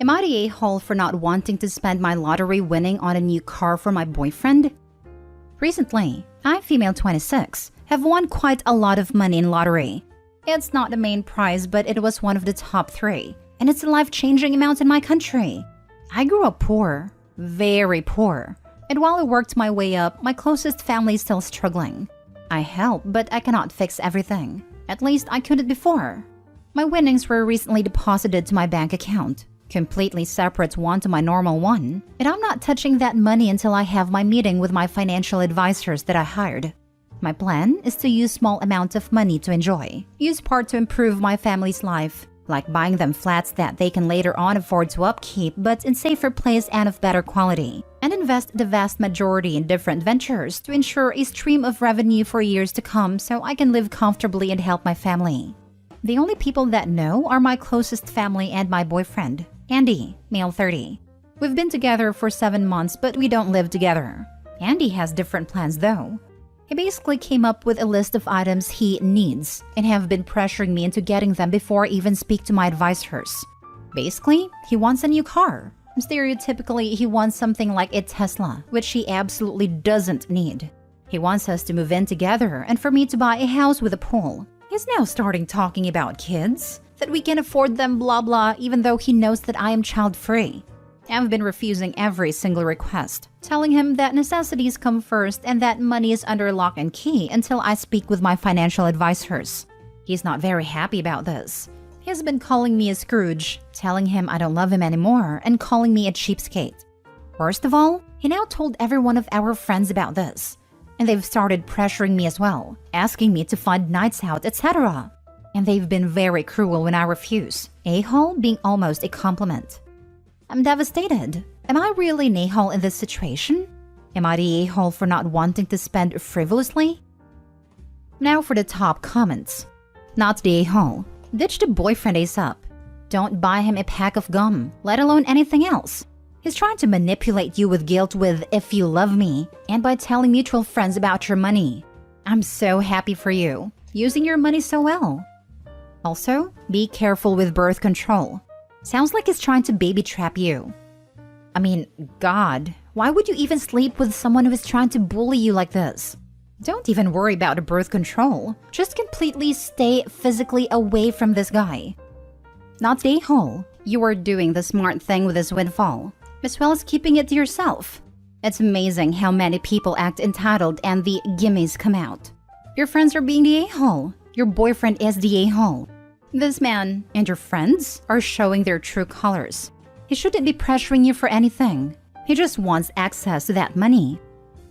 Am I the a-hole for not wanting to spend my lottery winning on a new car for my boyfriend? Recently, I, female 26, have won quite a lot of money in lottery. It's not the main prize, but it was one of the top 3, and it's a life-changing amount in my country. I grew up poor, very poor, and while I worked my way up, my closest family is still struggling. I help, but I cannot fix everything. At least I couldn't before. My winnings were recently deposited to my bank account, completely separate one to my normal one, and I'm not touching that money until I have my meeting with my financial advisors that I hired. My plan is to use small amounts of money to enjoy, use part to improve my family's life, like buying them flats that they can later on afford to upkeep but in safer place and of better quality, and invest the vast majority in different ventures to ensure a stream of revenue for years to come so I can live comfortably and help my family. The only people that know are my closest family and my boyfriend, Andy, male 30. We've been together for 7 months, but we don't live together. Andy has different plans though. He basically came up with a list of items he needs and have been pressuring me into getting them before I even speak to my advisors. Basically, he wants a new car. Stereotypically, he wants something like a Tesla, which he absolutely doesn't need. He wants us to move in together and for me to buy a house with a pool. He's now starting talking about kids, that we can afford them blah blah, even though he knows that I am child-free. I've been refusing every single request, telling him that necessities come first and that money is under lock and key until I speak with my financial advisors. He's not very happy about this. He's been calling me a Scrooge, telling him I don't love him anymore, and calling me a cheapskate. Worst of all, he now told every one of our friends about this, and they've started pressuring me as well, asking me to fund nights out, etc. And they've been very cruel when I refuse, a-hole being almost a compliment. I'm devastated. Am I really an a-hole in this situation? Am I the a-hole for not wanting to spend frivolously? Now for the top comments. Not the a-hole. Ditch the boyfriend ASAP. Don't buy him a pack of gum, let alone anything else. He's trying to manipulate you with guilt with "if you love me" and by telling mutual friends about your money. I'm so happy for you, using your money so well. Also, be careful with birth control. Sounds like he's trying to baby trap you. I mean, God, why would you even sleep with someone who is trying to bully you like this? Don't even worry about the birth control. Just completely stay physically away from this guy. Not the a-hole. You are doing the smart thing with this windfall, as well as keeping it to yourself. It's amazing how many people act entitled and the gimmies come out. Your friends are being the a-hole. Your boyfriend is the a-hole. This man and your friends are showing their true colors. He shouldn't be pressuring you for anything. He just wants access to that money.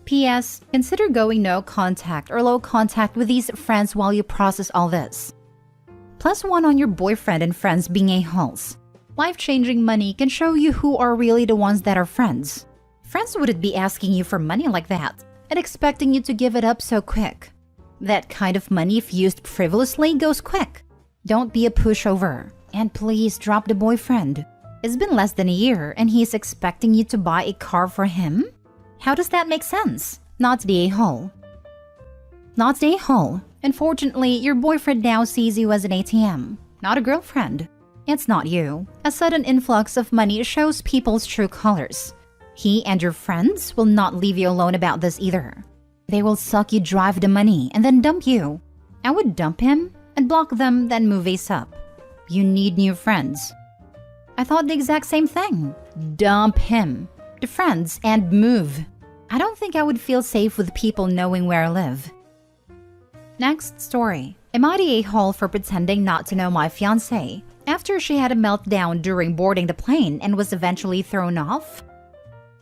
P.S. Consider going no contact or low contact with these friends while you process all this. +1 on your boyfriend and friends being a-holes. Life-changing money can show you who are really the ones that are friends. Friends wouldn't be asking you for money like that and expecting you to give it up so quick. That kind of money, if used frivolously, goes quick. Don't be a pushover. And please drop the boyfriend. It's been less than a year and he's expecting you to buy a car for him? How does that make sense? Not the a-hole. Not the a-hole. Unfortunately, your boyfriend now sees you as an ATM, not a girlfriend. It's not you. A sudden influx of money shows people's true colors. He and your friends will not leave you alone about this either. They will suck you dry of the money and then dump you. I would dump him and block them, then move ASAP. You need new friends. I thought the exact same thing. Dump him, the friends, and move. I don't think I would feel safe with people knowing where I live. Next story. Am I the a-hole for pretending not to know my fiancé after she had a meltdown during boarding the plane and was eventually thrown off?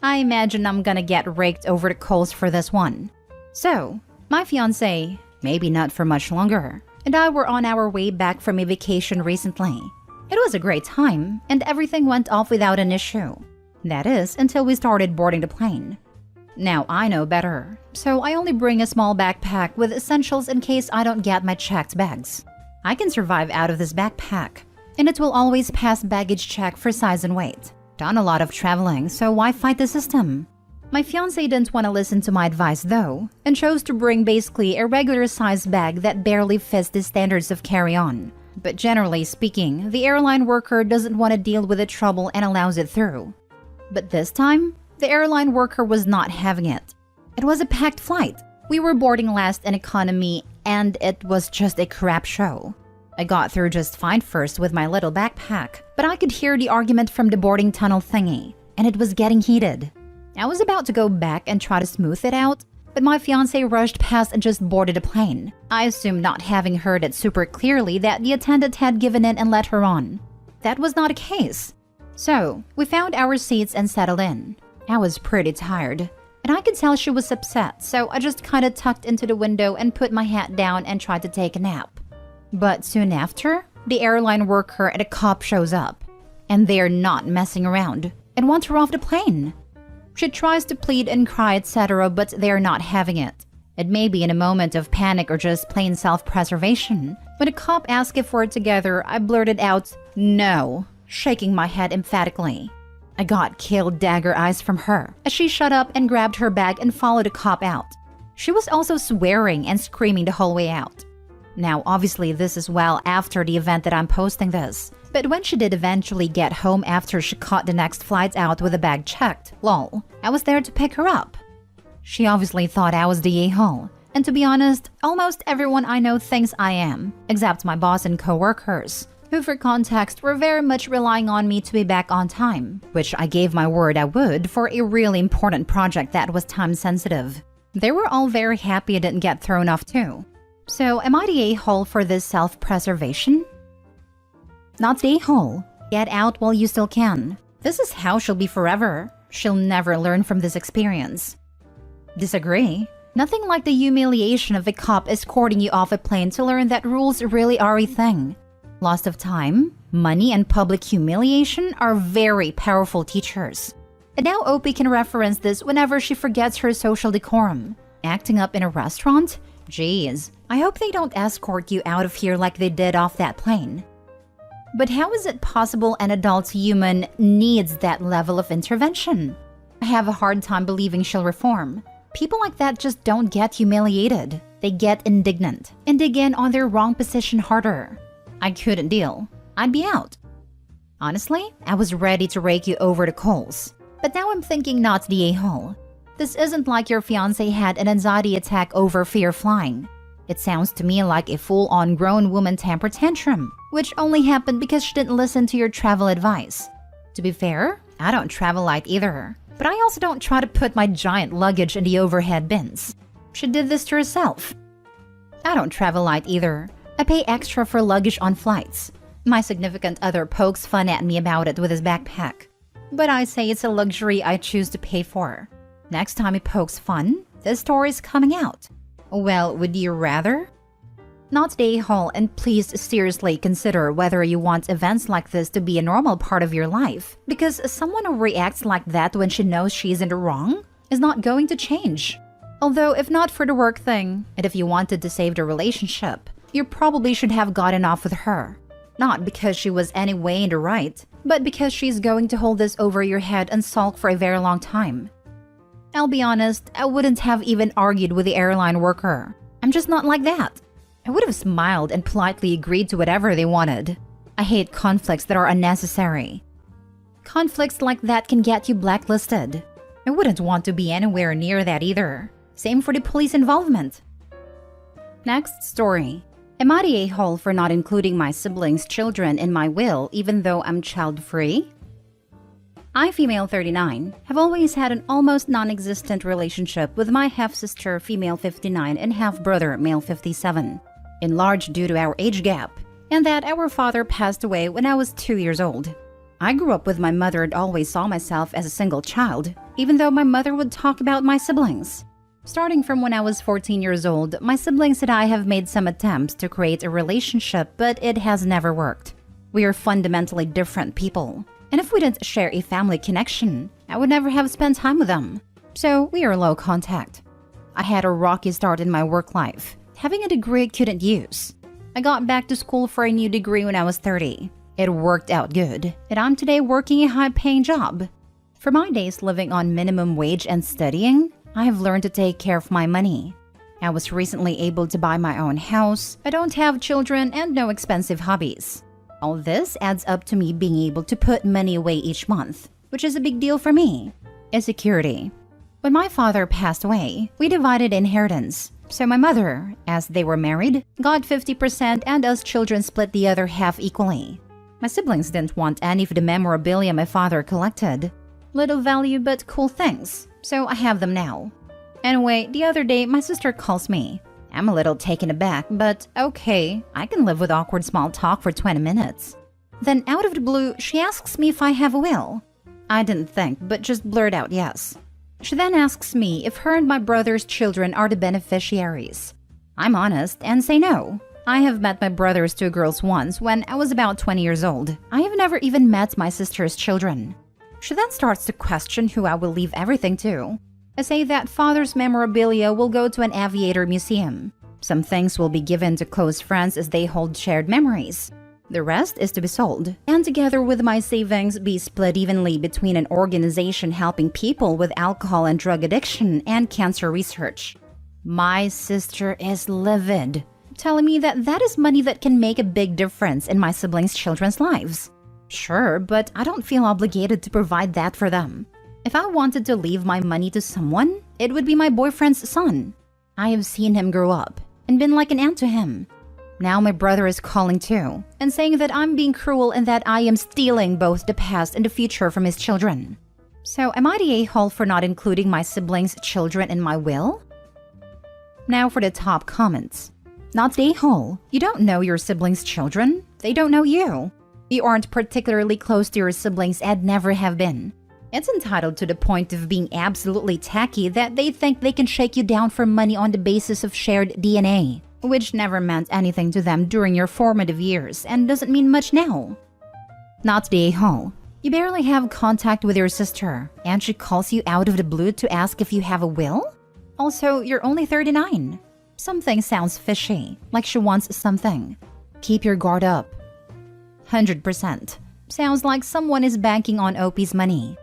I imagine I'm gonna get raked over the coals for this one. So, my fiancé, maybe not for much longer, and I were on our way back from a vacation recently. It was a great time, and everything went off without an issue. That is, until we started boarding the plane. Now I know better, so I only bring a small backpack with essentials in case I don't get my checked bags. I can survive out of this backpack, and it will always pass baggage check for size and weight. Done a lot of traveling, so why fight the system? My fiancé didn't want to listen to my advice though, and chose to bring basically a regular size bag that barely fits the standards of carry-on. but generally speaking, the airline worker doesn't want to deal with the trouble and allows it through. But this time, the airline worker was not having it. It was a packed flight. We were boarding last in economy, and it was just a crap show. I got through just fine first with my little backpack, but I could hear the argument from the boarding tunnel thingy, and it was getting heated. I was about to go back and try to smooth it out, but my fiancé rushed past and just boarded a plane. I assumed, not having heard it super clearly, that the attendant had given in and let her on. That was not a case. So, we found our seats and settled in. I was pretty tired, and I could tell she was upset, so I just kinda tucked into the window and put my hat down and tried to take a nap. But soon after, the airline worker and a cop shows up, and they're not messing around and want her off the plane. She tries to plead and cry, etc., but they're not having it. It may be in a moment of panic or just plain self-preservation. When a cop asked if we're together, I blurted out, "No," shaking my head emphatically. I got killed dagger eyes from her as she shut up and grabbed her bag and followed the cop out. She was also swearing and screaming the whole way out. Now, obviously, this is well after the event that I'm posting this, but when she did eventually get home after she caught the next flight out with the bag checked, lol, I was there to pick her up. She obviously thought I was the a-hole, and to be honest, almost everyone I know thinks I am, except my boss and co-workers, who for context were very much relying on me to be back on time, which I gave my word I would for a really important project that was time sensitive. They were all very happy I didn't get thrown off too. So, am I the a-hole for this self-preservation? Not the a-hole. Get out while you still can. This is how she'll be forever. She'll never learn from this experience. Disagree. Nothing like the humiliation of a cop escorting you off a plane to learn that rules really are a thing. Loss of time, money, and public humiliation are very powerful teachers. And now Opie can reference this whenever she forgets her social decorum. Acting up in a restaurant? Jeez, I hope they don't escort you out of here like they did off that plane. But how is it possible an adult human needs that level of intervention? I have a hard time believing she'll reform. People like that just don't get humiliated. They get indignant and dig in on their wrong position harder. I couldn't deal. I'd be out. Honestly, I was ready to rake you over the coals. But now I'm thinking not the a-hole. This isn't like your fiancé had an anxiety attack over fear flying. It sounds to me like a full-on grown woman temper tantrum, which only happened because she didn't listen to your travel advice. To be fair, I don't travel light either, but I also don't try to put my giant luggage in the overhead bins. She did this to herself. I don't travel light either. I pay extra for luggage on flights. My significant other pokes fun at me about it with his backpack. But I say it's a luxury I choose to pay for. Next time he pokes fun, this story's coming out. Well, would you rather? Not the a-hole, and please seriously consider whether you want events like this to be a normal part of your life, because someone who reacts like that when she knows she's in the wrong is not going to change. Although, if not for the work thing, and if you wanted to save the relationship, you probably should have gotten off with her. Not because she was any way in the right, but because she's going to hold this over your head and sulk for a very long time. I'll be honest, I wouldn't have even argued with the airline worker. I'm just not like that. I would have smiled and politely agreed to whatever they wanted. I hate conflicts that are unnecessary. Conflicts like that can get you blacklisted. I wouldn't want to be anywhere near that either. Same for the police involvement. Next story. Am I the a-hole for not including my siblings' children in my will even though I'm child-free? I, female 39, have always had an almost non-existent relationship with my half-sister, female 59, and half-brother, male 57, in large due to our age gap, and that our father passed away when I was 2 years old. I grew up with my mother and always saw myself as a single child, even though my mother would talk about my siblings. Starting from when I was 14 years old, my siblings and I have made some attempts to create a relationship, but it has never worked. We are fundamentally different people. And if we didn't share a family connection, I would never have spent time with them. So we are low contact. I had a rocky start in my work life, having a degree I couldn't use. I got back to school for a new degree when I was 30. It worked out good, and I'm today working a high-paying job. For my days living on minimum wage and studying, I have learned to take care of my money. I was recently able to buy my own house, I don't have children, and no expensive hobbies. All this adds up to me being able to put money away each month, which is a big deal for me. Insecurity. When my father passed away, we divided inheritance. So my mother, as they were married, got 50% and us children split the other half equally. My siblings didn't want any of the memorabilia my father collected. Little value but cool things, so I have them now. Anyway, the other day my sister calls me. I'm a little taken aback, but okay, I can live with awkward small talk for 20 minutes. Then out of the blue, she asks me if I have a will. I didn't think, but just blurt out yes. She then asks me if her and my brother's children are the beneficiaries. I'm honest and say no. I have met my brother's two girls once when I was about 20 years old. I have never even met my sister's children. She then starts to question who I will leave everything to. I say that father's memorabilia will go to an aviator museum. Some things will be given to close friends as they hold shared memories. The rest is to be sold, and together with my savings be split evenly between an organization helping people with alcohol and drug addiction and cancer research. My sister is livid, telling me that that is money that can make a big difference in my siblings' children's lives. Sure, but I don't feel obligated to provide that for them. If I wanted to leave my money to someone, it would be my boyfriend's son. I have seen him grow up and been like an aunt to him. Now my brother is calling too and saying that I'm being cruel and that I am stealing both the past and the future from his children. So am I the a-hole for not including my siblings' children in my will? Now for the top comments. Not the a-hole. You don't know your siblings' children. They don't know you. You aren't particularly close to your siblings and never have been. It's entitled to the point of being absolutely tacky that they think they can shake you down for money on the basis of shared DNA, which never meant anything to them during your formative years and doesn't mean much now. Not the a-hole. You barely have contact with your sister, and she calls you out of the blue to ask if you have a will? Also, you're only 39. Something sounds fishy, like she wants something. Keep your guard up. 100%. Sounds like someone is banking on OP's money.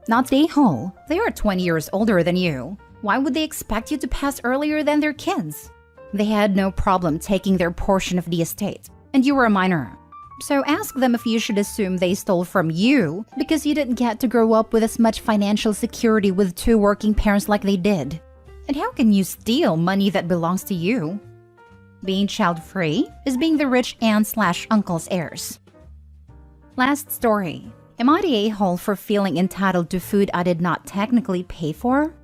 Not the a-hole. They are 20 years older than you. Why would they expect you to pass earlier than their kids? They had no problem taking their portion of the estate, and you were a minor. So ask them if you should assume they stole from you because you didn't get to grow up with as much financial security with two working parents like they did. And how can you steal money that belongs to you? Being child-free is being the rich aunt/uncle's heirs. Last story. Am I the a-hole for feeling entitled to food I did not technically pay for?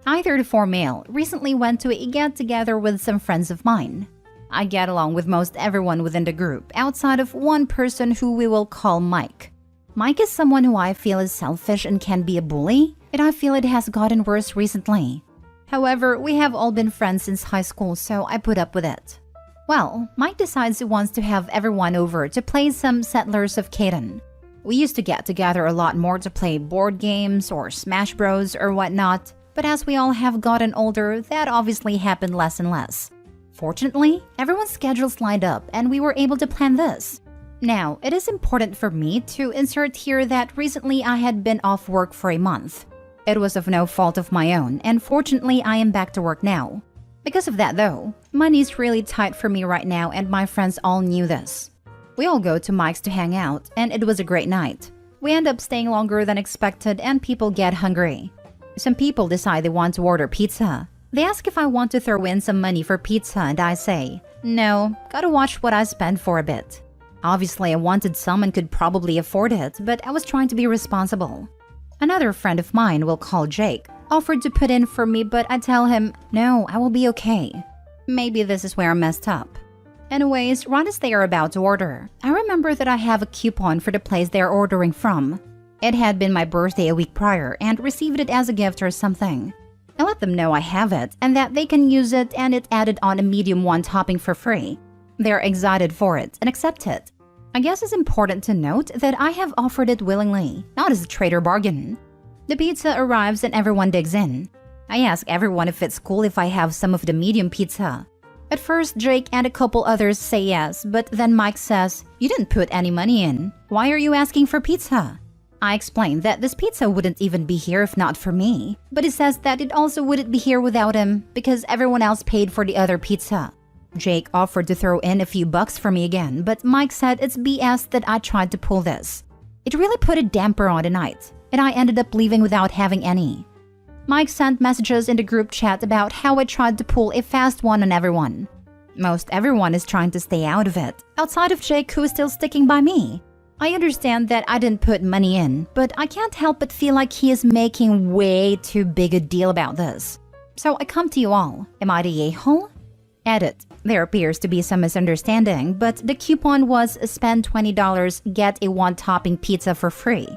I, 34 male, recently went to a get-together with some friends of mine. I get along with most everyone within the group, outside of one person who we will call Mike. Mike is someone who I feel is selfish and can be a bully, and I feel it has gotten worse recently. However, we have all been friends since high school, so I put up with it. Well, Mike decides he wants to have everyone over to play some Settlers of Catan. We used to get together a lot more to play board games or Smash Bros or whatnot, but as we all have gotten older, that obviously happened less and less. Fortunately, everyone's schedules lined up and we were able to plan this. Now, it is important for me to insert here that recently I had been off work for a month. It was of no fault of my own, and fortunately I am back to work now. Because of that though, money's really tight for me right now and my friends all knew this. We all go to Mike's to hang out, and it was a great night. We end up staying longer than expected and people get hungry. Some people decide they want to order pizza. They ask if I want to throw in some money for pizza and I say, no, gotta watch what I spend for a bit. Obviously I wanted some and could probably afford it, but I was trying to be responsible. Another friend of mine, we'll call Jake, offered to put in for me but I tell him, no, I will be okay. Maybe this is where I messed up. Anyways, right as they are about to order, I remember that I have a coupon for the place they are ordering from. It had been my birthday a week prior and received it as a gift or something. I let them know I have it and that they can use it and it added on a medium one topping for free. They're excited for it and accept it. I guess it's important to note that I have offered it willingly, not as a trade or bargain. The pizza arrives and everyone digs in. I ask everyone if it's cool if I have some of the medium pizza. At first, Jake and a couple others say yes, but then Mike says, you didn't put any money in. Why are you asking for pizza? I explained that this pizza wouldn't even be here if not for me, but he says that it also wouldn't be here without him because everyone else paid for the other pizza. Jake offered to throw in a few bucks for me again, but Mike said it's BS that I tried to pull this. It really put a damper on the night, and I ended up leaving without having any. Mike sent messages in the group chat about how I tried to pull a fast one on everyone. Most everyone is trying to stay out of it, outside of Jake, who is still sticking by me. I understand that I didn't put money in, but I can't help but feel like he is making way too big a deal about this. So I come to you all. Am I the a-hole? Edit. There appears to be some misunderstanding, but the coupon was spend $20, get a one-topping pizza for free.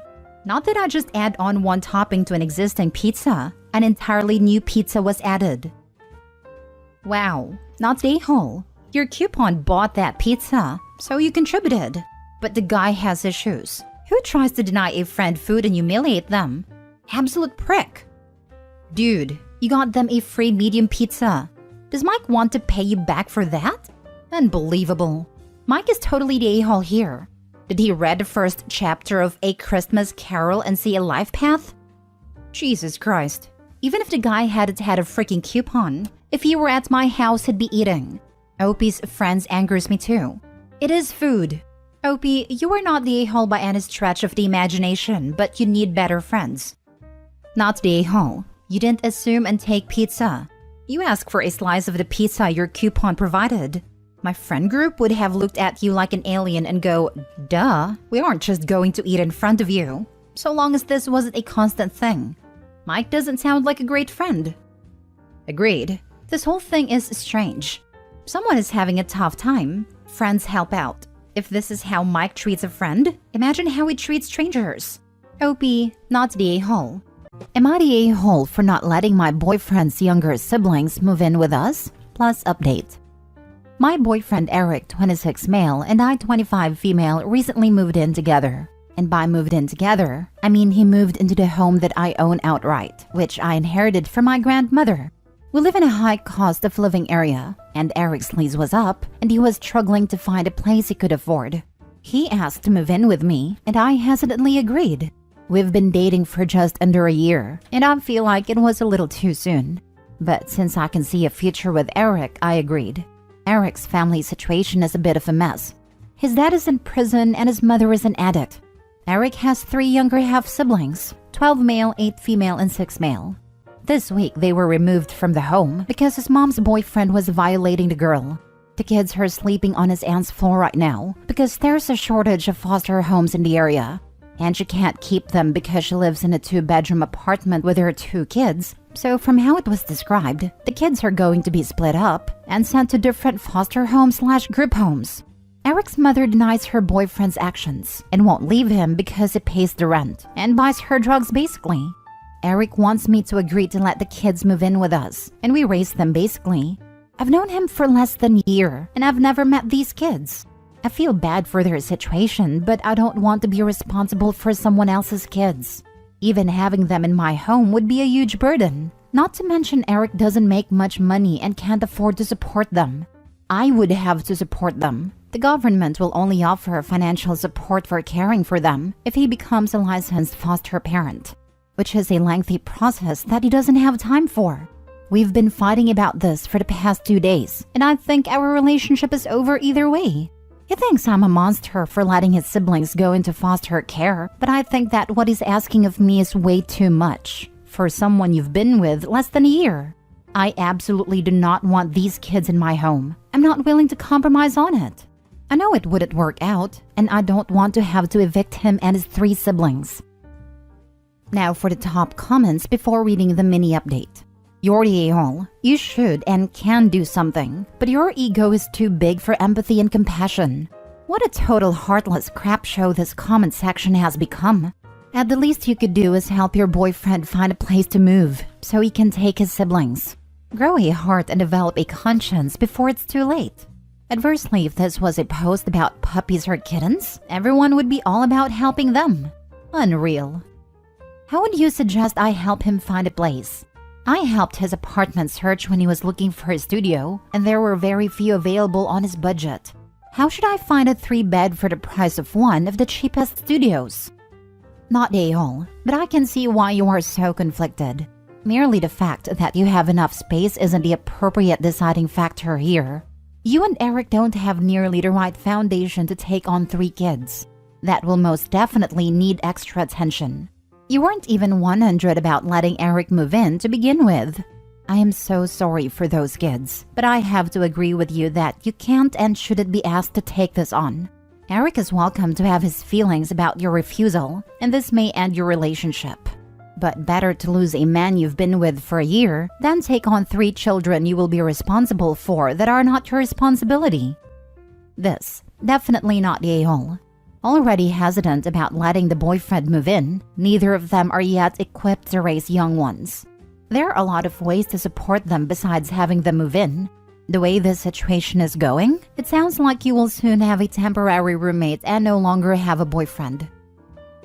Not that I just add on one topping to an existing pizza. An entirely new pizza was added. Wow, not the a-hole. Your coupon bought that pizza, so you contributed. But the guy has issues. Who tries to deny a friend food and humiliate them? Absolute prick. Dude, you got them a free medium pizza. Does Mike want to pay you back for that? Unbelievable. Mike is totally the a-hole here. Did he read the first chapter of A Christmas Carol and see a life path? Jesus Christ. Even if the guy hadn't had a freaking coupon, if he were at my house, he'd be eating. Opie's friends angers me too. It is food. Opie, you are not the a-hole by any stretch of the imagination, but you need better friends. Not the a-hole. You didn't assume and take pizza. You asked for a slice of the pizza your coupon provided. My friend group would have looked at you like an alien and go, duh, we aren't just going to eat in front of you. So long as this wasn't a constant thing. Mike doesn't sound like a great friend. Agreed. This whole thing is strange. Someone is having a tough time. Friends help out. If this is how Mike treats a friend, imagine how he treats strangers. Opie, not the a-hole. Am I the a-hole for not letting my boyfriend's younger siblings move in with us? Plus update. My boyfriend Eric, 26 male, and I, 25 female, recently moved in together. And by moved in together, I mean he moved into the home that I own outright, which I inherited from my grandmother. We live in a high cost of living area, and Eric's lease was up, and he was struggling to find a place he could afford. He asked to move in with me, and I hesitantly agreed. We've been dating for just under a year, and I feel like it was a little too soon. But since I can see a future with Eric, I agreed. Eric's family situation is a bit of a mess. His dad is in prison and his mother is an addict. Eric has 3 younger half-siblings, 12 male, 8 female, and 6 male. This week, they were removed from the home because his mom's boyfriend was violating the girl. The kids are sleeping on his aunt's floor right now because there's a shortage of foster homes in the area. And she can't keep them because she lives in a 2-bedroom apartment with her 2 kids. So from how it was described, the kids are going to be split up and sent to different foster homes/group homes. Eric's mother denies her boyfriend's actions and won't leave him because he pays the rent and buys her drugs basically. Eric wants me to agree to let the kids move in with us, and we raise them basically. I've known him for less than a year, and I've never met these kids. I feel bad for their situation, but I don't want to be responsible for someone else's kids. Even having them in my home would be a huge burden. Not to mention Eric doesn't make much money and can't afford to support them. I would have to support them. The government will only offer financial support for caring for them if he becomes a licensed foster parent, which is a lengthy process that he doesn't have time for. We've been fighting about this for the past 2 days, and I think our relationship is over either way. He thinks I'm a monster for letting his siblings go into foster care, but I think that what he's asking of me is way too much for someone you've been with less than a year. I absolutely do not want these kids in my home. I'm not willing to compromise on it. I know it wouldn't work out, and I don't want to have to evict him and his 3 siblings. Now for the top comments before reading the mini update. You're the a-hole. You should and can do something, but your ego is too big for empathy and compassion. What a total heartless crap show this comment section has become. At the least you could do is help your boyfriend find a place to move so he can take his siblings. Grow a heart and develop a conscience before it's too late. Adversely, if this was a post about puppies or kittens, everyone would be all about helping them. Unreal. How would you suggest I help him find a place? I helped his apartment search when he was looking for a studio, and there were very few available on his budget. How should I find a 3-bed for the price of one of the cheapest studios? Not a-hole, but I can see why you are so conflicted. Merely the fact that you have enough space isn't the appropriate deciding factor here. You and Eric don't have nearly the right foundation to take on 3 kids. That will most definitely need extra attention. You weren't even 100 about letting Eric move in to begin with. I am so sorry for those kids, but I have to agree with you that you can't and shouldn't be asked to take this on. Eric is welcome to have his feelings about your refusal, and this may end your relationship. But better to lose a man you've been with for a year than take on 3 children you will be responsible for that are not your responsibility. This, definitely not the a-hole. Already hesitant about letting the boyfriend move in, neither of them are yet equipped to raise young ones. There are a lot of ways to support them besides having them move in. The way this situation is going, it sounds like you will soon have a temporary roommate and no longer have a boyfriend.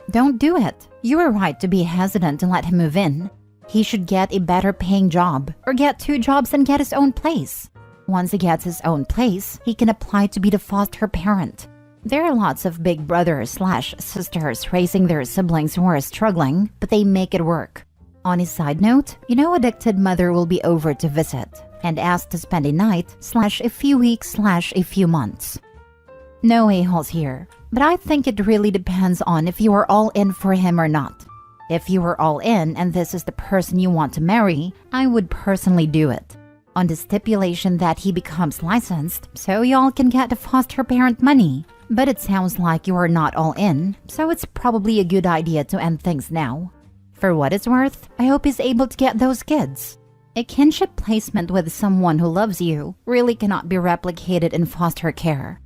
Don't do it. You are right to be hesitant to let him move in. He should get a better paying job, or get 2 jobs and get his own place. Once he gets his own place, he can apply to be the foster parent. There are lots of big brothers/sisters raising their siblings who are struggling, but they make it work. On a side note, addicted mother will be over to visit and asked to spend a night/a few weeks/a few months. No a-holes here, but I think it really depends on if you are all in for him or not. If you are all in and this is the person you want to marry, I would personally do it. On the stipulation that he becomes licensed, so y'all can get the foster parent money. But it sounds like you are not all in, so it's probably a good idea to end things now. For what it's worth, I hope he's able to get those kids. A kinship placement with someone who loves you really cannot be replicated in foster care.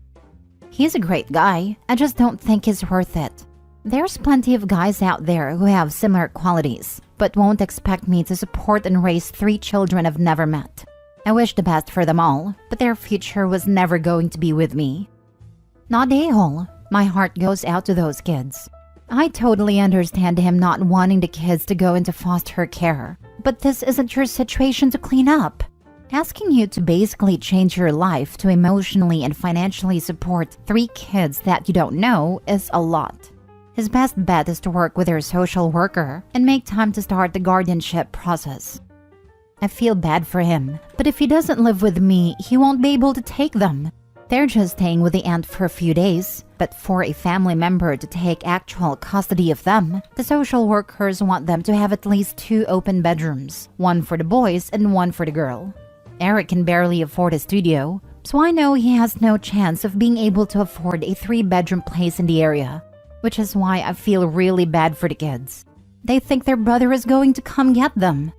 He's a great guy, I just don't think he's worth it. There's plenty of guys out there who have similar qualities, but won't expect me to support and raise 3 children I've never met. I wish the best for them all, but their future was never going to be with me. Not a-hole, my heart goes out to those kids. I totally understand him not wanting the kids to go into foster care, but this isn't your situation to clean up. Asking you to basically change your life to emotionally and financially support 3 kids that you don't know is a lot. His best bet is to work with your social worker and make time to start the guardianship process. I feel bad for him, but if he doesn't live with me, he won't be able to take them. They're just staying with the aunt for a few days, but for a family member to take actual custody of them, the social workers want them to have at least 2 open bedrooms, 1 for the boys and 1 for the girl. Eric can barely afford a studio, so I know he has no chance of being able to afford a 3-bedroom place in the area, which is why I feel really bad for the kids. They think their brother is going to come get them.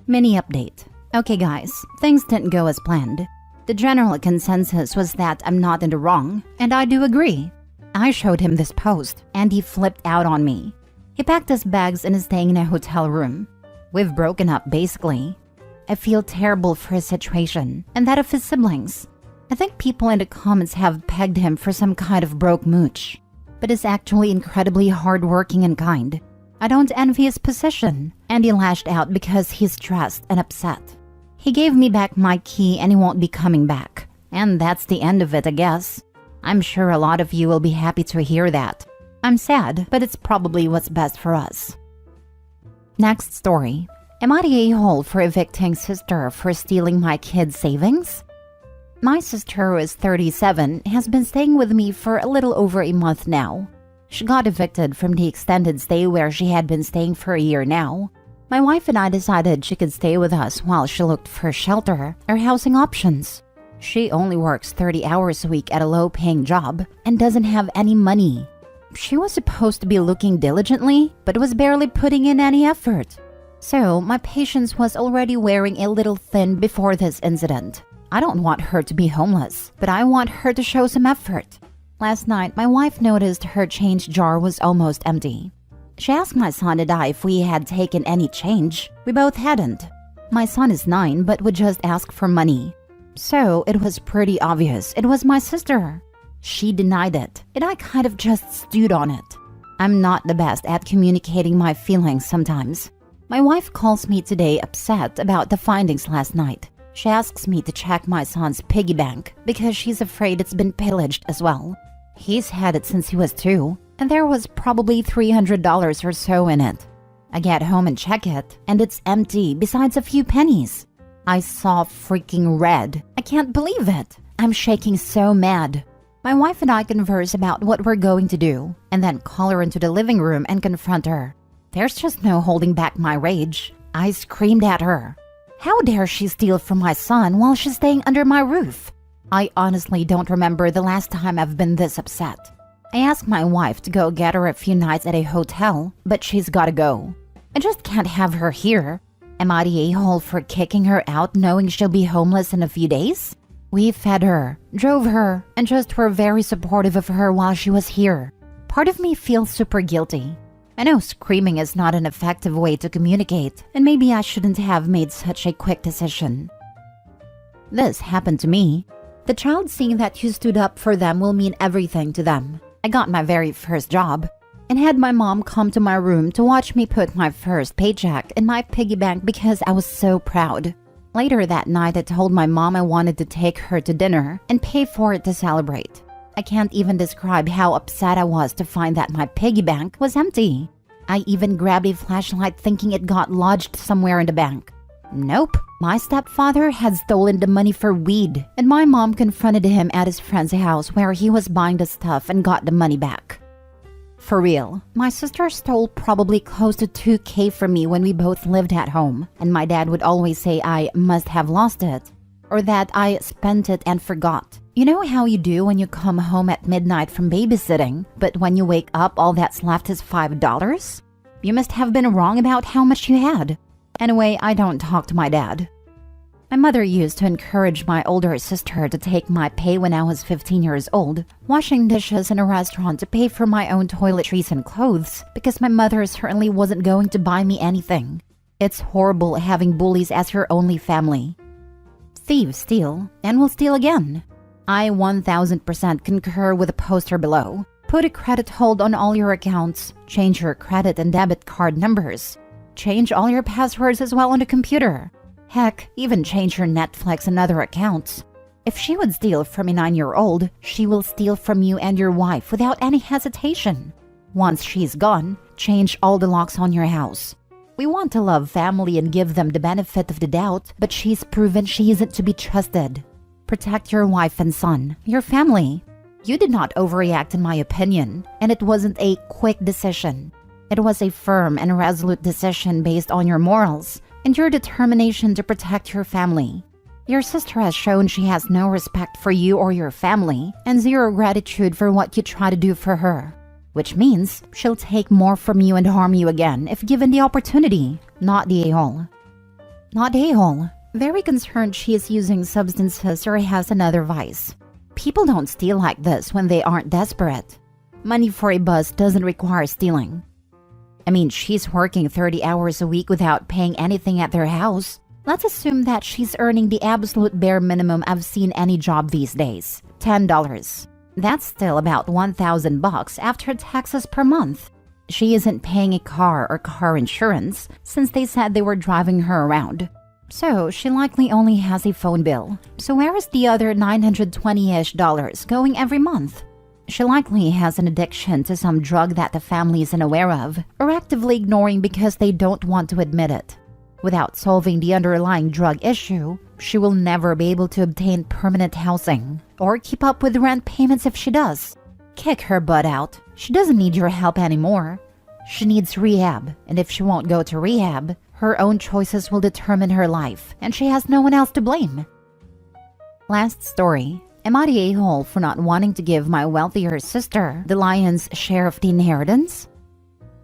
Mini update. Okay guys, things didn't go as planned. The general consensus was that I'm not in the wrong, and I do agree. I showed him this post, and he flipped out on me. He packed his bags and is staying in a hotel room. We've broken up, basically. I feel terrible for his situation, and that of his siblings. I think people in the comments have pegged him for some kind of broke mooch, but is actually incredibly hardworking and kind. I don't envy his position, and he lashed out because he's stressed and upset. He gave me back my key and he won't be coming back. And that's the end of it, I guess. I'm sure a lot of you will be happy to hear that. I'm sad, but it's probably what's best for us. Next story. Am I the a-hole for evicting sister for stealing my kids' savings? My sister, who is 37, has been staying with me for a little over a month now. She got evicted from the extended stay where she had been staying for a year now. My wife and I decided she could stay with us while she looked for shelter or housing options. She only works 30 hours a week at a low-paying job and doesn't have any money. She was supposed to be looking diligently, but was barely putting in any effort. So my patience was already wearing a little thin before this incident. I don't want her to be homeless, but I want her to show some effort. Last night, my wife noticed her change jar was almost empty. She asked my son and I if we had taken any change. We both hadn't. My son is 9 but would just ask for money. So it was pretty obvious it was my sister. She denied it, and I kind of just stewed on it. I'm not the best at communicating my feelings sometimes. My wife calls me today upset about the findings last night. She asks me to check my son's piggy bank because she's afraid it's been pillaged as well. He's had it since he was 2, and there was probably $300 or so in it. I get home and check it, and it's empty besides a few pennies. I saw freaking red. I can't believe it. I'm shaking so mad. My wife and I converse about what we're going to do, and then call her into the living room and confront her. There's just no holding back my rage. I screamed at her. How dare she steal from my son while she's staying under my roof? I honestly don't remember the last time I've been this upset. I asked my wife to go get her a few nights at a hotel, but she's gotta go. I just can't have her here. Am I the a-hole for kicking her out knowing she'll be homeless in a few days? We fed her, drove her, and just were very supportive of her while she was here. Part of me feels super guilty. I know screaming is not an effective way to communicate, and maybe I shouldn't have made such a quick decision. This happened to me. The child seeing that you stood up for them will mean everything to them. I got my very first job and had my mom come to my room to watch me put my first paycheck in my piggy bank because I was so proud. Later that night, I told my mom I wanted to take her to dinner and pay for it to celebrate. I can't even describe how upset I was to find that my piggy bank was empty. I even grabbed a flashlight thinking it got lodged somewhere in the bank. Nope, my stepfather had stolen the money for weed, and my mom confronted him at his friend's house where he was buying the stuff and got the money back. For real, my sister stole probably close to $2,000 from me when we both lived at home, and my dad would always say I must have lost it, or that I spent it and forgot. You know how you do when you come home at midnight from babysitting, but when you wake up all that's left is $5? You must have been wrong about how much you had. Anyway, I don't talk to my dad. My mother used to encourage my older sister to take my pay when I was 15 years old, washing dishes in a restaurant to pay for my own toiletries and clothes, because my mother certainly wasn't going to buy me anything. It's horrible having bullies as your only family. Thieves steal, and will steal again. I 1000% concur with the poster below. Put a credit hold on all your accounts, change your credit and debit card numbers, change all your passwords as well on the computer. Heck, even change your Netflix and other accounts. If she would steal from a 9-year-old, she will steal from you and your wife without any hesitation. Once she's gone, change all the locks on your house. We want to love family and give them the benefit of the doubt, but she's proven she isn't to be trusted. Protect your wife and son, your family. You did not overreact in my opinion, and it wasn't a quick decision. It was a firm and resolute decision based on your morals and your determination to protect your family. Your sister has shown she has no respect for you or your family and zero gratitude for what you try to do for her, which means she'll take more from you and harm you again if given the opportunity. Not the a-hole. Not a-hole. Very concerned she is using substances or has another vice. People don't steal like this when they aren't desperate. Money for a bus doesn't require stealing. I mean, she's working 30 hours a week without paying anything at their house. Let's assume that she's earning the absolute bare minimum I've seen any job these days, $10. That's still about $1,000 after taxes per month. She isn't paying a car or car insurance since they said they were driving her around. So she likely only has a phone bill. So where is the other $920-ish going every month? She likely has an addiction to some drug that the family isn't aware of, or actively ignoring because they don't want to admit it. Without solving the underlying drug issue, she will never be able to obtain permanent housing, or keep up with rent payments if she does. Kick her butt out. She doesn't need your help anymore. She needs rehab, and if she won't go to rehab, her own choices will determine her life, and she has no one else to blame. Last story. Am I the a-hole for not wanting to give my wealthier sister the lion's share of the inheritance?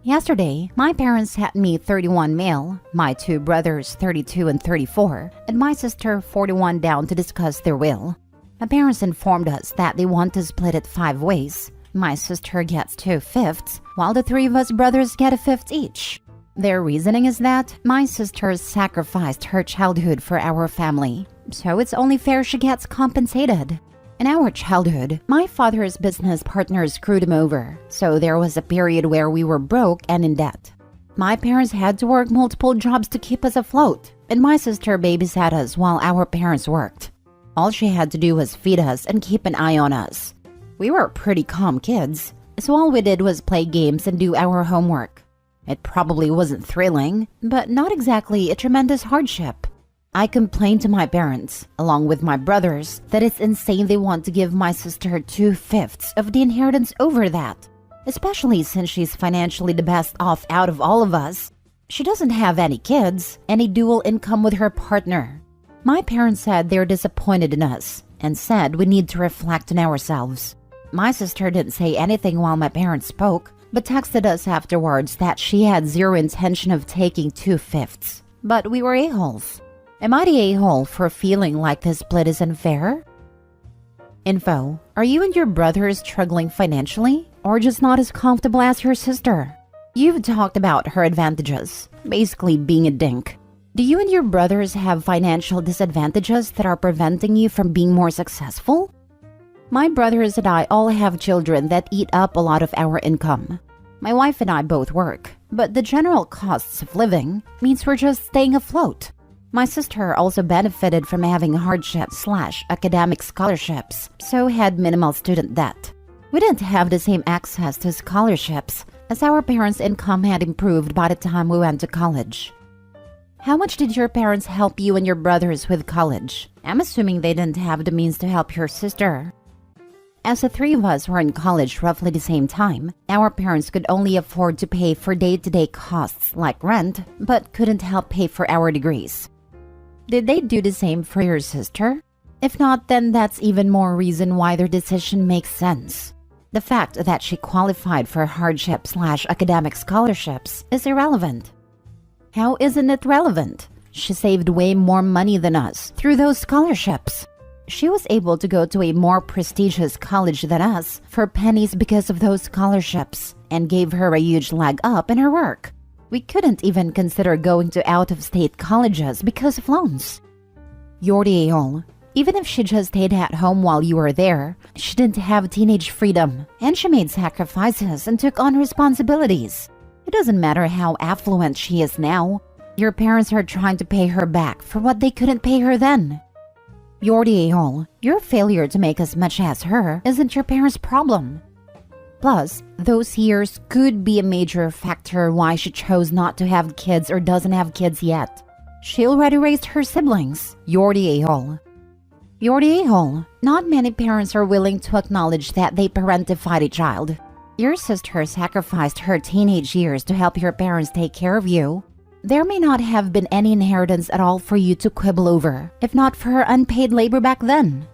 Yesterday, my parents had me 31 male, my 2 brothers 32 and 34, and my sister 41 down to discuss their will. My parents informed us that they want to split it 5 ways. My sister gets 2/5, while the 3 of us brothers get 1/5 each. Their reasoning is that my sister sacrificed her childhood for our family, so it's only fair she gets compensated. In our childhood, my father's business partners screwed him over, so there was a period where we were broke and in debt. My parents had to work multiple jobs to keep us afloat, and my sister babysat us while our parents worked. All she had to do was feed us and keep an eye on us. We were pretty calm kids. so all we did was play games and do our homework. It probably wasn't thrilling, but not exactly a tremendous hardship. I complained to my parents, along with my brothers, that it's insane they want to give my sister 2/5 of the inheritance over that, especially since she's financially the best off out of all of us. She doesn't have any kids, any dual income with her partner. My parents said they're disappointed in us and said we need to reflect on ourselves. My sister didn't say anything while my parents spoke, but texted us afterwards that she had zero intention of taking 2/5. But we were a-holes. Am I the a-hole for feeling like this split is unfair? Info: are you and your brother struggling financially, or just not as comfortable as your sister? You've talked about her advantages, basically being a dink. Do you and your brothers have financial disadvantages that are preventing you from being more successful? My brothers and I all have children that eat up a lot of our income. My wife and I both work, but the general costs of living means we're just staying afloat. My sister also benefited from having hardship/academic scholarships, so had minimal student debt. We didn't have the same access to scholarships, as our parents' income had improved by the time we went to college. How much did your parents help you and your brothers with college? I'm assuming they didn't have the means to help your sister. As the three of us were in college roughly the same time, our parents could only afford to pay for day-to-day costs like rent, but couldn't help pay for our degrees. Did they do the same for your sister? If not, then that's even more reason why their decision makes sense. The fact that she qualified for hardship/academic scholarships is irrelevant. How isn't it relevant? She saved way more money than us through those scholarships. She was able to go to a more prestigious college than us for pennies because of those scholarships, and gave her a huge leg up in her work. We couldn't even consider going to out-of-state colleges because of loans. You're the a-hole. Even if she just stayed at home while you were there, she didn't have teenage freedom, and she made sacrifices and took on responsibilities. It doesn't matter how affluent she is now. Your parents are trying to pay her back for what they couldn't pay her then. You're the a-hole. Your failure to make as much as her isn't your parents' problem. Plus, those years could be a major factor why she chose not to have kids or doesn't have kids yet. She already raised her siblings. You're the a-hole. You're the a-hole. Not many parents are willing to acknowledge that they parentified a child. Your sister sacrificed her teenage years to help your parents take care of you. There may not have been any inheritance at all for you to quibble over, if not for her unpaid labor back then.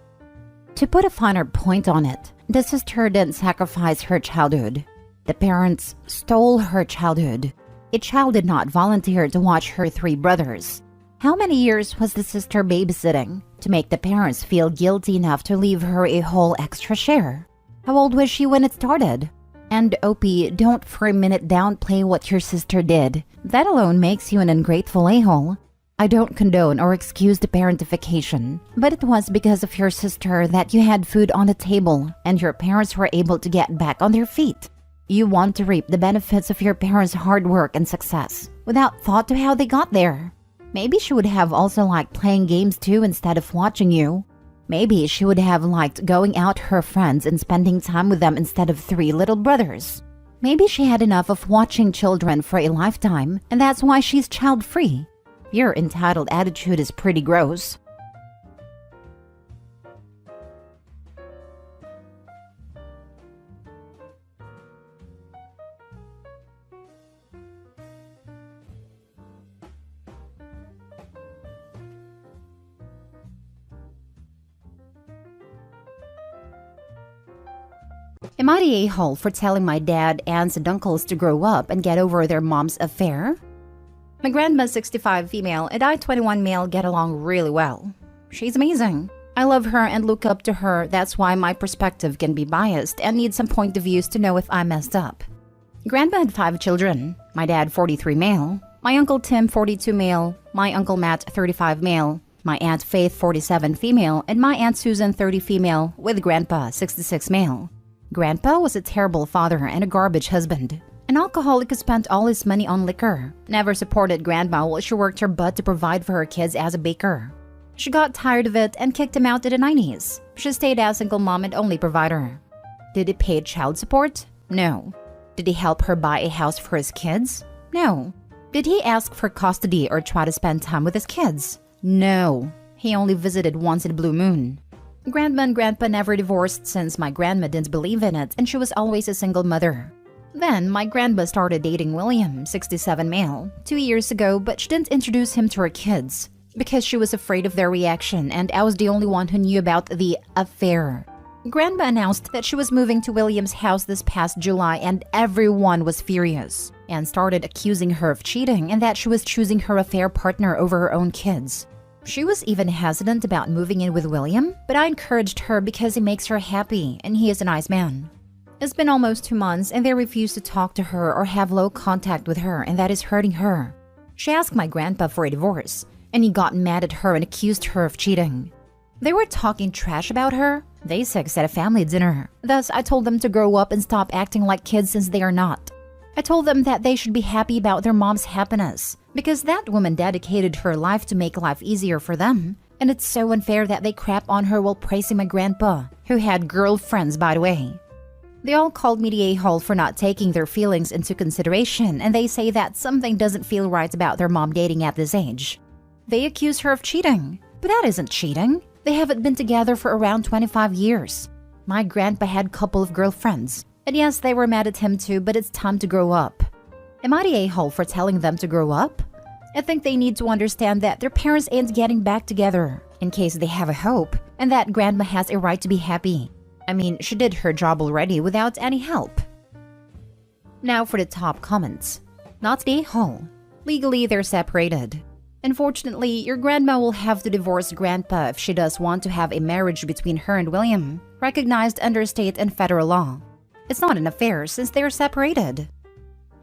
To put a finer point on it, the sister didn't sacrifice her childhood. The parents stole her childhood. A child did not volunteer to watch her three brothers. How many years was the sister babysitting to make the parents feel guilty enough to leave her a whole extra share? How old was she when it started? And OP, don't for a minute downplay what your sister did. That alone makes you an ungrateful a-hole. I don't condone or excuse the parentification, but it was because of your sister that you had food on the table and your parents were able to get back on their feet. You want to reap the benefits of your parents' hard work and success without thought to how they got there. Maybe she would have also liked playing games too instead of watching you. Maybe she would have liked going out with her friends and spending time with them instead of three little brothers. Maybe she had enough of watching children for a lifetime, and that's why she's child-free. Your entitled attitude is pretty gross. Am I the a-hole for telling my dad, aunts, and uncles to grow up and get over their mom's affair? My grandma 65 female and I 21 male get along really well. She's amazing. I love her and look up to her. That's why my perspective can be biased and need some point of views to know if I messed up. Grandma had 5 children. My dad 43 male, my uncle Tim 42 male, my uncle Matt 35 male, my aunt Faith 47 female, and my aunt Susan 30 female with grandpa 66 male. Grandpa was a terrible father and a garbage husband. An alcoholic who spent all his money on liquor. Never supported grandma while she worked her butt to provide for her kids as a baker. She got tired of it and kicked him out in the 90s. She stayed as single mom and only provider. Did he pay child support? No. Did he help her buy a house for his kids? No. Did he ask for custody or try to spend time with his kids? No. He only visited once in a blue moon. Grandma and Grandpa never divorced since my grandma didn't believe in it and she was always a single mother. Then, my grandma started dating William, 67 male, 2 years ago, but she didn't introduce him to her kids because she was afraid of their reaction and I was the only one who knew about the affair. Grandma announced that she was moving to William's house this past July and everyone was furious and started accusing her of cheating and that she was choosing her affair partner over her own kids. She was even hesitant about moving in with William, but I encouraged her because he makes her happy and he is a nice man. It's been almost 2 months and they refuse to talk to her or have low contact with her and that is hurting her. She asked my grandpa for a divorce and he got mad at her and accused her of cheating. They were talking trash about her. They sex at a family dinner. Thus, I told them to grow up and stop acting like kids since they are not. I told them that they should be happy about their mom's happiness because that woman dedicated her life to make life easier for them. And it's so unfair that they crap on her while praising my grandpa, who had girlfriends by the way. They all called me the a-hole for not taking their feelings into consideration and they say that something doesn't feel right about their mom dating at this age. They accuse her of cheating, but that isn't cheating. They haven't been together for around 25 years. My grandpa had a couple of girlfriends. And yes, they were mad at him too, but it's time to grow up. Am I the a-hole for telling them to grow up? I think they need to understand that their parents ain't getting back together, in case they have a hope, and that grandma has a right to be happy. I mean, she did her job already without any help. Now for the top comments. Not the a-hole. Legally, they're separated. Unfortunately, your grandma will have to divorce grandpa if she does want to have a marriage between her and William, recognized under state and federal law. It's not an affair since they are separated.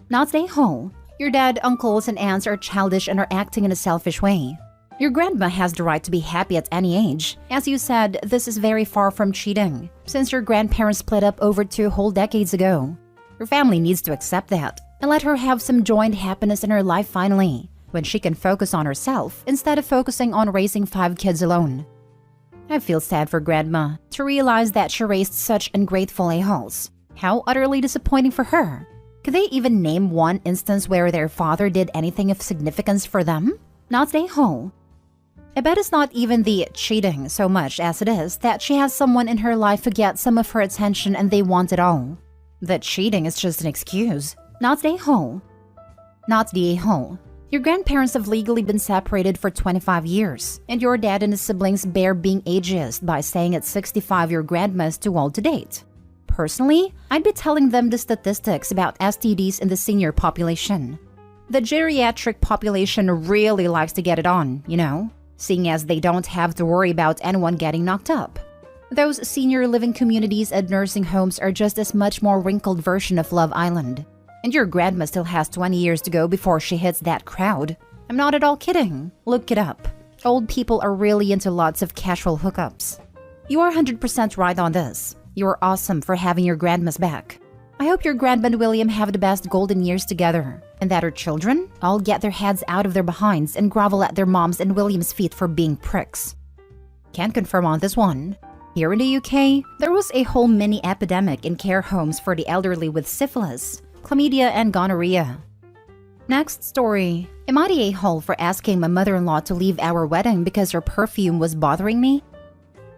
Not the a-hole. Your dad, uncles, and aunts are childish and are acting in a selfish way. Your grandma has the right to be happy at any age. As you said, this is very far from cheating, since your grandparents split up over 2 whole decades ago. Your family needs to accept that and let her have some joint happiness in her life finally, when she can focus on herself instead of focusing on raising 5 kids alone. I feel sad for Grandma to realize that she raised such ungrateful a-holes. How utterly disappointing for her. Could they even name one instance where their father did anything of significance for them? Not the a-hole. I bet it's not even the cheating so much as it is that she has someone in her life who gets some of her attention and they want it all. That cheating is just an excuse. Not the a-hole. Not the a-hole. Your grandparents have legally been separated for 25 years, and your dad and his siblings bear being ageist by saying at 65 your grandma is too old to date. Personally, I'd be telling them the statistics about STDs in the senior population. The geriatric population really likes to get it on, you know, seeing as they don't have to worry about anyone getting knocked up. Those senior living communities and nursing homes are just as much more wrinkled version of Love Island. And your grandma still has 20 years to go before she hits that crowd. I'm not at all kidding. Look it up. Old people are really into lots of casual hookups. You are 100% right on this. You are awesome for having your grandmas back. I hope your grandma and William have the best golden years together, and that her children all get their heads out of their behinds and grovel at their moms and William's feet for being pricks. Can't confirm on this one. Here in the UK, there was a whole mini epidemic in care homes for the elderly with syphilis, chlamydia, and gonorrhea. Next story. Am I the a-hole for asking my mother-in-law to leave our wedding because her perfume was bothering me?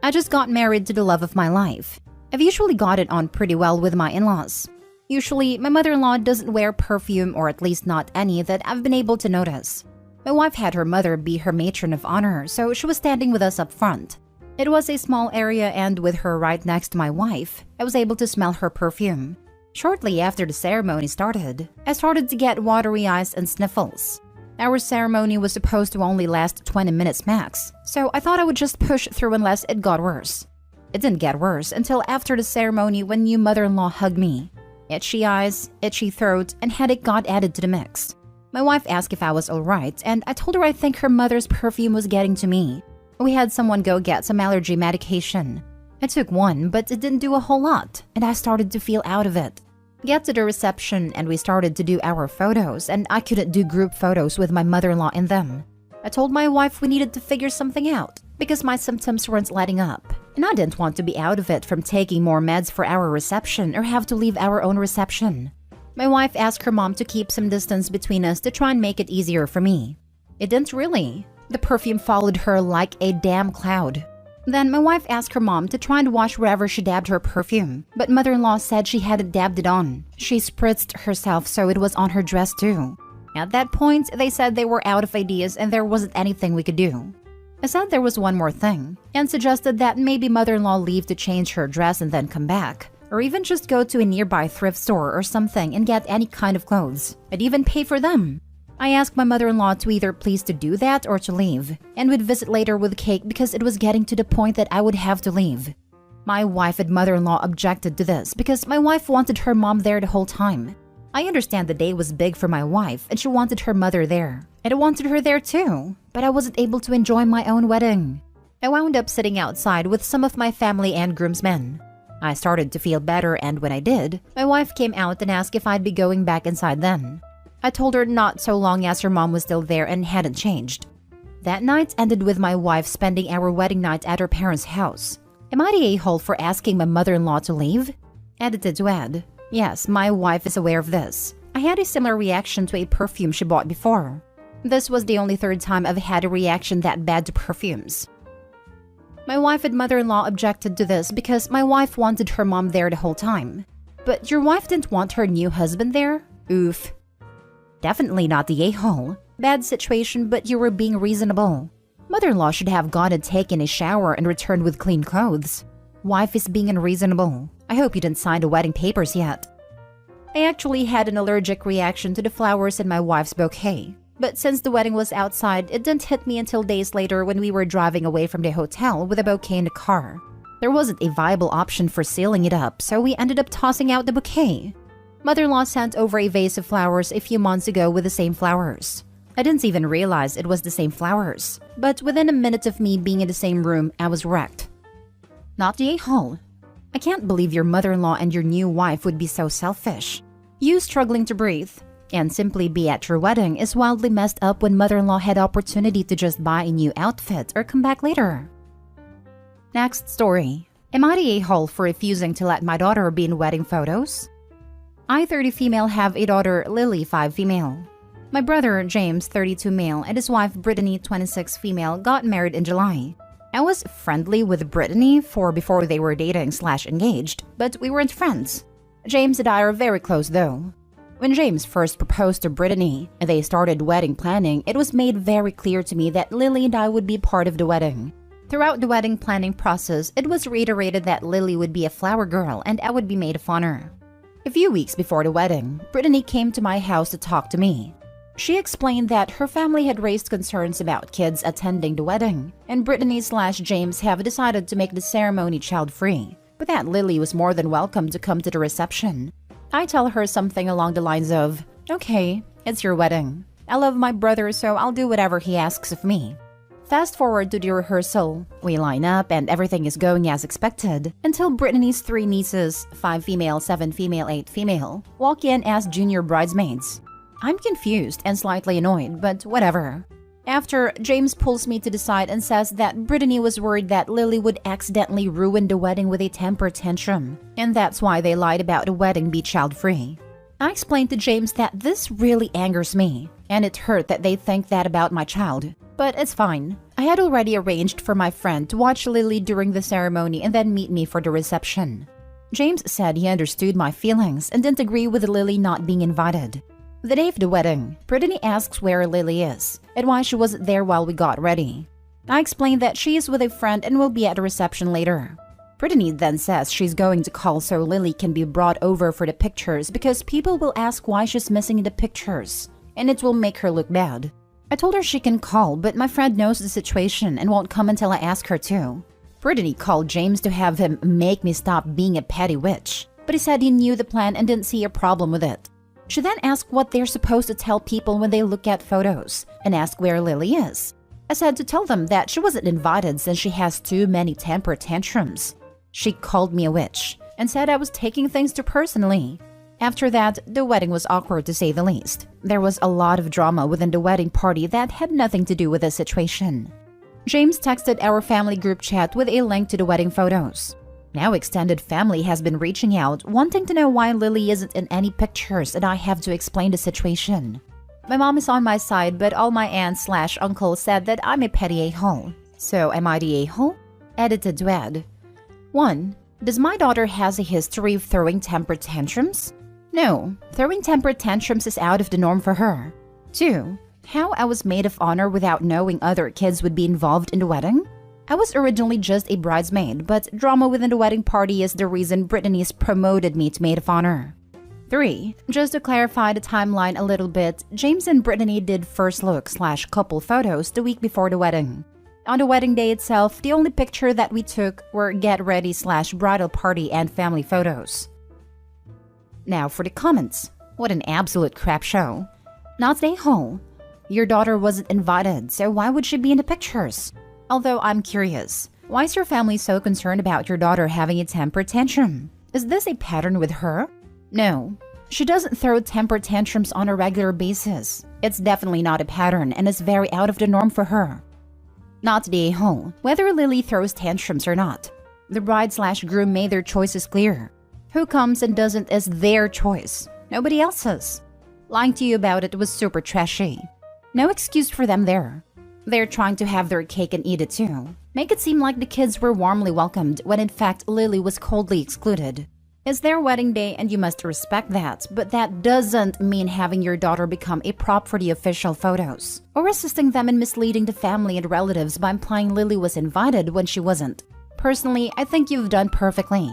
I just got married to the love of my life. I've usually got it on pretty well with my in-laws. Usually, my mother-in-law doesn't wear perfume, or at least not any that I've been able to notice. My wife had her mother be her matron of honor, so she was standing with us up front. It was a small area, and with her right next to my wife, I was able to smell her perfume. Shortly after the ceremony started, I started to get watery eyes and sniffles. Our ceremony was supposed to only last 20 minutes max, so I thought I would just push through unless it got worse. It didn't get worse until after the ceremony when new mother-in-law hugged me. Itchy eyes, itchy throat, and headache got added to the mix. My wife asked if I was alright, and I told her I think her mother's perfume was getting to me. We had someone go get some allergy medication. I took one, but it didn't do a whole lot, and I started to feel out of it. Get to the reception, and we started to do our photos, and I couldn't do group photos with my mother-in-law in them. I told my wife we needed to figure something out. because my symptoms weren't letting up, and I didn't want to be out of it from taking more meds for our reception or have to leave our own reception. My wife asked her mom to keep some distance between us to try and make it easier for me. It didn't really. The perfume followed her like a damn cloud. Then my wife asked her mom to try and wash wherever she dabbed her perfume, but mother-in-law said she hadn't dabbed it on. She spritzed herself so it was on her dress too. At that point, they said they were out of ideas and there wasn't anything we could do. I said there was one more thing, and suggested that maybe mother-in-law leave to change her dress and then come back, or even just go to a nearby thrift store or something and get any kind of clothes. I'd even pay for them. I asked my mother-in-law to either please to do that or to leave, and would visit later with cake because it was getting to the point that I would have to leave. My wife and mother-in-law objected to this because my wife wanted her mom there the whole time. I understand the day was big for my wife and she wanted her mother there. And I wanted her there too, but I wasn't able to enjoy my own wedding. I wound up sitting outside with some of my family and groomsmen. I started to feel better, and when I did, my wife came out and asked if I'd be going back inside then. I told her not so long as her mom was still there and hadn't changed. That night ended with my wife spending our wedding night at her parents' house. Am I the a-hole for asking my mother-in-law to leave? Edited to add, yes, my wife is aware of this. I had a similar reaction to a perfume she bought before. This was the only third time I've had a reaction that bad to perfumes. My wife and mother-in-law objected to this because my wife wanted her mom there the whole time. But your wife didn't want her new husband there? Oof. Definitely not the a-hole. Bad situation, but you were being reasonable. Mother-in-law should have gone and taken a shower and returned with clean clothes. Wife is being unreasonable. I hope you didn't sign the wedding papers yet. I actually had an allergic reaction to the flowers in my wife's bouquet. But since the wedding was outside, it didn't hit me until days later when we were driving away from the hotel with a bouquet in the car. There wasn't a viable option for sealing it up, so we ended up tossing out the bouquet. Mother-in-law sent over a vase of flowers a few months ago with the same flowers. I didn't even realize it was the same flowers, but within a minute of me being in the same room, I was wrecked. Not the a-hole. I can't believe your mother-in-law and your new wife would be so selfish. You struggling to breathe and simply be at your wedding is wildly messed up when mother-in-law had opportunity to just buy a new outfit or come back later. Next story. Am I the a-hole for refusing to let my daughter be in wedding photos? I, 30 female, have a daughter, Lily, 5 female. My brother, James, 32 male, and his wife, Brittany, 26 female, got married in July. I was friendly with Brittany before they were dating/engaged, but we weren't friends. James and I are very close though. When James first proposed to Brittany and they started wedding planning, it was made very clear to me that Lily and I would be part of the wedding. Throughout the wedding planning process, it was reiterated that Lily would be a flower girl and I would be maid of honor. A few weeks before the wedding, Brittany came to my house to talk to me. She explained that her family had raised concerns about kids attending the wedding, and Brittany/James have decided to make the ceremony child-free, but that Lily was more than welcome to come to the reception. I tell her something along the lines of, okay, it's your wedding. I love my brother, so I'll do whatever he asks of me. Fast forward to the rehearsal. We line up and everything is going as expected until Brittany's 3 nieces, 5 female, 7 female, 8 female, walk in as junior bridesmaids. I'm confused and slightly annoyed, but whatever. After, James pulls me to the side and says that Brittany was worried that Lily would accidentally ruin the wedding with a temper tantrum, and that's why they lied about the wedding be child-free. I explained to James that this really angers me, and it hurt that they think that about my child. But it's fine. I had already arranged for my friend to watch Lily during the ceremony and then meet me for the reception. James said he understood my feelings and didn't agree with Lily not being invited. The day of the wedding, Brittany asks where Lily is and why she wasn't there while we got ready. I explained that she is with a friend and will be at the reception later. Brittany then says she's going to call so Lily can be brought over for the pictures because people will ask why she's missing in the pictures, and it will make her look bad. I told her she can call, but my friend knows the situation and won't come until I ask her to. Brittany called James to have him make me stop being a petty witch, but he said he knew the plan and didn't see a problem with it. She then asked what they're supposed to tell people when they look at photos, and asked where Lily is. I said to tell them that she wasn't invited since she has too many temper tantrums. She called me a witch, and said I was taking things too personally. After that, the wedding was awkward to say the least. There was a lot of drama within the wedding party that had nothing to do with the situation. James texted our family group chat with a link to the wedding photos. Now extended family has been reaching out, wanting to know why Lily isn't in any pictures, and I have to explain the situation. My mom is on my side, but all my aunts/uncles said that I'm a petty a-hole. So am I the a-hole? Edited to add. 1. Does my daughter has a history of throwing temper tantrums? No, throwing temper tantrums is out of the norm for her. 2. How I was maid of honor without knowing other kids would be involved in the wedding? I was originally just a bridesmaid, but drama within the wedding party is the reason Brittany's promoted me to maid of honor. 3. Just to clarify the timeline a little bit, James and Brittany did first look/couple photos the week before the wedding. On the wedding day itself, the only picture that we took were get ready/bridal party and family photos. Now for the comments. What an absolute crap show. Not a hole. Your daughter wasn't invited, so why would she be in the pictures? Although I'm curious, why is your family so concerned about your daughter having a temper tantrum? Is this a pattern with her? No, she doesn't throw temper tantrums on a regular basis. It's definitely not a pattern and is very out of the norm for her. Not the a-hole, whether Lily throws tantrums or not. The bride/groom made their choices clear. Who comes and doesn't is their choice, nobody else's. Lying to you about it was super trashy. No excuse for them there. They're trying to have their cake and eat it too. Make it seem like the kids were warmly welcomed when in fact Lily was coldly excluded. It's their wedding day and you must respect that, but that doesn't mean having your daughter become a prop for the official photos, or assisting them in misleading the family and relatives by implying Lily was invited when she wasn't. Personally, I think you've done perfectly.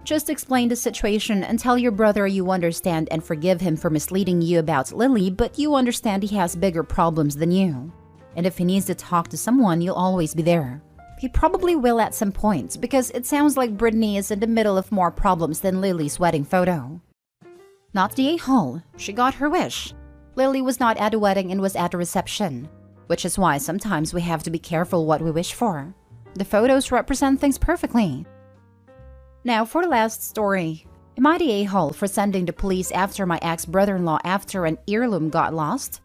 Just explain the situation and tell your brother you understand and forgive him for misleading you about Lily, but you understand he has bigger problems than you. And if he needs to talk to someone, you'll always be there. He probably will at some point, because it sounds like Brittany is in the middle of more problems than Lily's wedding photo. Not the a-hole. She got her wish. Lily was not at a wedding and was at a reception, which is why sometimes we have to be careful what we wish for. The photos represent things perfectly. Now for the last story. Am I the a-hole for sending the police after my ex-brother-in-law after an heirloom got lost?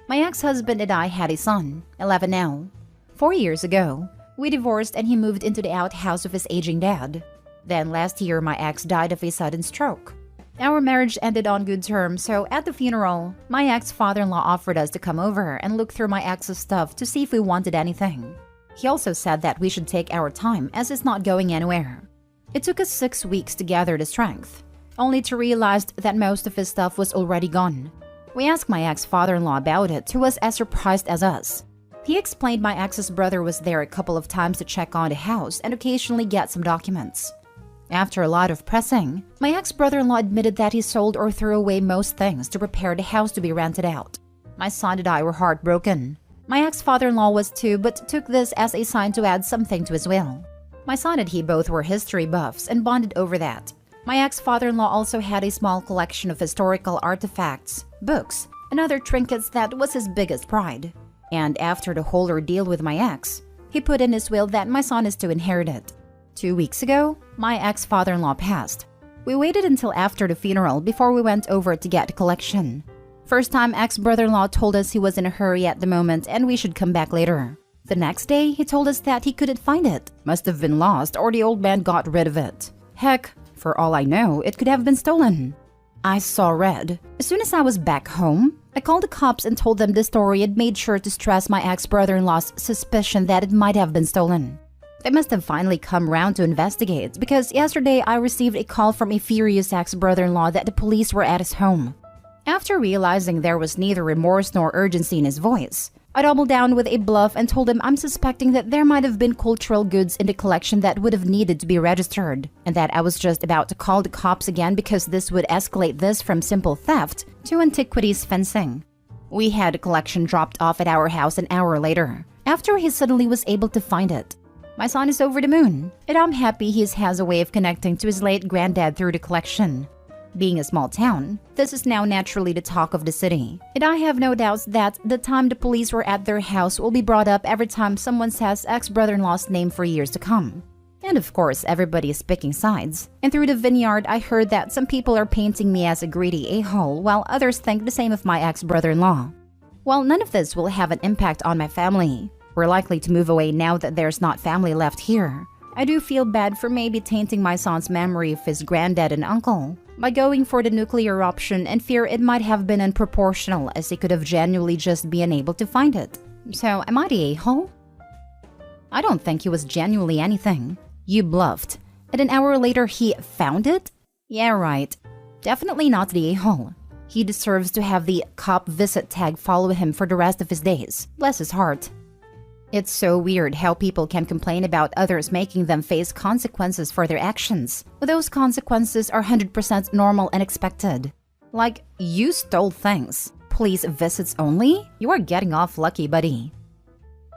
My ex-husband and I had a son, 11 now. 4 years ago, we divorced and he moved into the outhouse of his aging dad. Then last year, my ex died of a sudden stroke. Our marriage ended on good terms, so at the funeral, my ex-father-in-law offered us to come over and look through my ex's stuff to see if we wanted anything. He also said that we should take our time as it's not going anywhere. It took us 6 weeks to gather the strength, only to realize that most of his stuff was already gone. We asked my ex-father-in-law about it, who was as surprised as us. He explained my ex's brother was there a couple of times to check on the house and occasionally get some documents. After a lot of pressing, my ex-brother-in-law admitted that he sold or threw away most things to prepare the house to be rented out. My son and I were heartbroken. My ex-father-in-law was too, but took this as a sign to add something to his will. My son and he both were history buffs and bonded over that. My ex-father-in-law also had a small collection of historical artifacts, books, and other trinkets that was his biggest pride. And after the whole ordeal with my ex, he put in his will that my son is to inherit it. 2 weeks ago, my ex-father-in-law passed. We waited until after the funeral before we went over to get the collection. First time ex-brother-in-law told us he was in a hurry at the moment and we should come back later. The next day, he told us that he couldn't find it. Must have been lost or the old man got rid of it. Heck, for all I know, it could have been stolen. I saw red. As soon as I was back home, I called the cops and told them the story and made sure to stress my ex-brother-in-law's suspicion that it might have been stolen. They must have finally come round to investigate because yesterday I received a call from a furious ex-brother-in-law that the police were at his home. After realizing there was neither remorse nor urgency in his voice, I doubled down with a bluff and told him I'm suspecting that there might have been cultural goods in the collection that would have needed to be registered, and that I was just about to call the cops again because this would escalate this from simple theft to antiquities fencing. We had the collection dropped off at our house an hour later, after he suddenly was able to find it. My son is over the moon, and I'm happy he has a way of connecting to his late granddad through the collection. Being a small town, this is now naturally the talk of the city, and I have no doubts that the time the police were at their house will be brought up every time someone says ex-brother-in-law's name for years to come. And of course, everybody is picking sides. And through the vineyard, I heard that some people are painting me as a greedy a-hole, while others think the same of my ex-brother-in-law. While none of this will have an impact on my family, We're likely to move away now that there's not family left here. I do feel bad for maybe tainting my son's memory of his granddad and uncle by going for the nuclear option and fear it might have been unproportional as he could have genuinely just been unable to find it. So, am I the a-hole? I don't think he was genuinely anything. You bluffed. And an hour later he found it? Yeah, right. Definitely not the a-hole. He deserves to have the cop visit tag follow him for the rest of his days. Bless his heart. It's so weird how people can complain about others making them face consequences for their actions. Those consequences are 100% normal and expected. Like, you stole things. Police visits only? You are getting off lucky, buddy.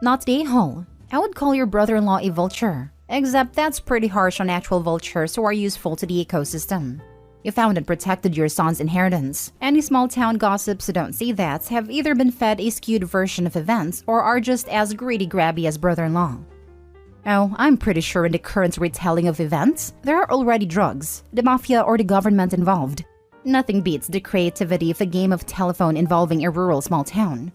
Not the a-hole. I would call your brother-in-law a vulture. Except that's pretty harsh on actual vultures who are useful to the ecosystem. You found and protected your son's inheritance. Any small-town gossips who don't see that have either been fed a skewed version of events or are just as greedy-grabby as brother-in-law. Oh, I'm pretty sure in the current retelling of events, there are already drugs, the mafia or the government involved. Nothing beats the creativity of a game of telephone involving a rural small town.